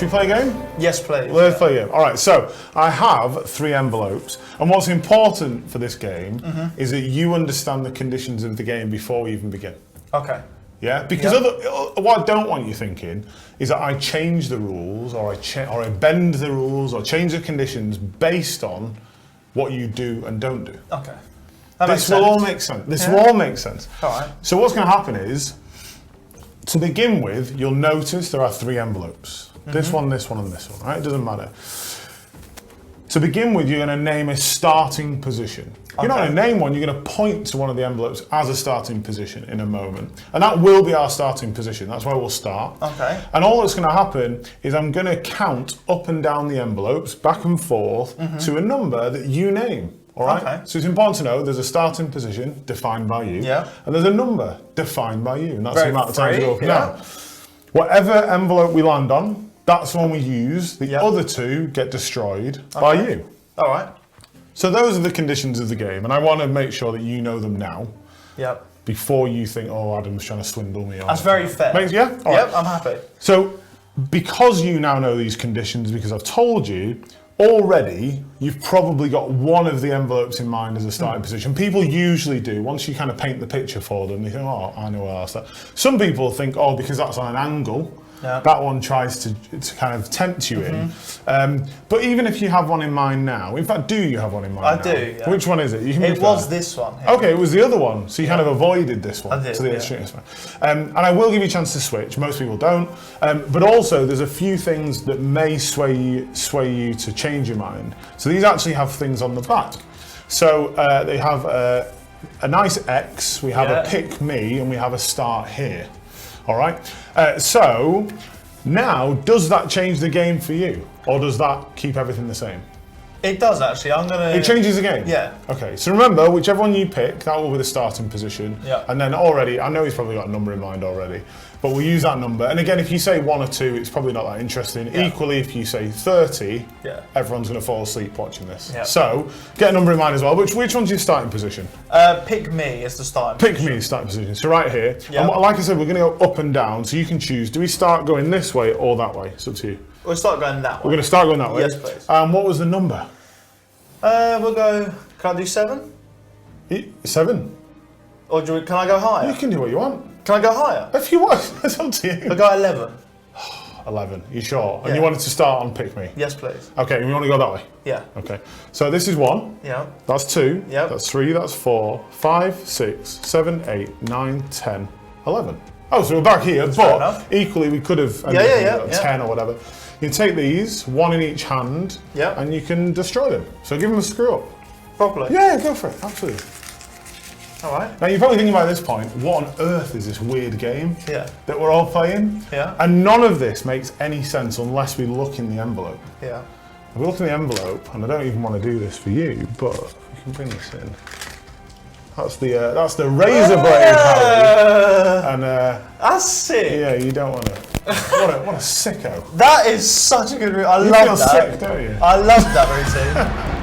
we play a game? Yes, please. Let's play a game. All right, so I have 3 envelopes. And what's important for this game is that you understand the conditions of the game before we even begin. Okay. Yeah, because what I don't want you thinking is that I change the rules or I bend the rules or change the conditions based on what you do and don't do. Okay. This will all make sense. This will all make sense. All right. So what's going to happen is, to begin with, you'll notice there are 3 envelopes. This one, and this one, right? It doesn't matter. To begin with, you're going to name a starting position. You're not going to name one, you're going to point to one of the envelopes as a starting position in a moment. And that will be our starting position. That's where we'll start. Okay. And all that's going to happen is I'm going to count up and down the envelopes, back and forth, to a number that you name. All right? Okay. So it's important to know there's a starting position defined by you. Yeah. And there's a number defined by you. And that's the amount of time you go up and down. Yeah. Whatever envelope we land on, that's the one we use. The other 2 get destroyed by you. All right. So those are the conditions of the game, and I want to make sure that you know them now. Yep. Before you think, oh, Adam's trying to swindle me. That's very fair. Yeah? All Yep, right. I'm happy. So because you now know these conditions, because I've told you, already you've probably got one of the envelopes in mind as a starting position. People usually do. Once you kind of paint the picture for them, they think, oh, I know where that's that. Some people think, oh, because that's on an angle, that one tries to kind of tempt you in. But even if you have one in mind now, in fact, do you have one in mind now? I do, yeah. Which one is it? You can It was this one. Here. Okay, it was the other one. So you kind of avoided this one. I did, to the extremist one. And I will give you a chance to switch. Most people don't. But also, there's a few things that may sway you to change your mind. So these actually have things on the back. So they have a nice X, we have a pick me, and we have a start here. All right. So now, does that change the game for you, or does that keep everything the same? It does actually. I'm gonna. It changes the game. Yeah. Okay. So remember, whichever one you pick, that will be the starting position. Yeah. And then already, I know he's probably got a number in mind already, but we'll use that number. And again, if you say 1 or 2, it's probably not that interesting. Yeah. Equally, if you say 30, everyone's going to fall asleep watching this. Yeah. So get a number in mind as well. Which one's your starting position? Pick me as the starting position. Pick me starting position. So right here. Yeah. And like I said, we're going to go up and down. So you can choose. Do we start going this way or that way? It's up to you. We'll start going that way. We're going to start going that way. Yes, please. What was the number? We'll go. Can I do 7? 7. Or can I go higher? You can do what you want. Can I go higher? If you want, it's up to you. I'll go 11. 11. You sure? And you wanted to start on pick me? Yes, please. Okay, we want to go that way? Yeah. Okay. So this is 1. Yeah. That's 2. Yeah. That's 3. That's 4. 5, 6, 7, 8, 9, 10, 11. Oh, so we're back here, but equally we could have ended up at 10 or whatever. You can take these, 1 in each hand, and you can destroy them. So give them a screw up. Properly? Yeah, go for it. Absolutely. All right. Now you're probably thinking by this point, what on earth is this weird game that we're all playing? Yeah. And none of this makes any sense unless we look in the envelope. Yeah. If we look in the envelope, and I don't even want to do this for you, but we can bring this in. That's the razor blade, Harry. And that's sick. Yeah, you don't want to. What a sicko. That is such a good routine. I love that. You feel sick, don't you? I love that routine.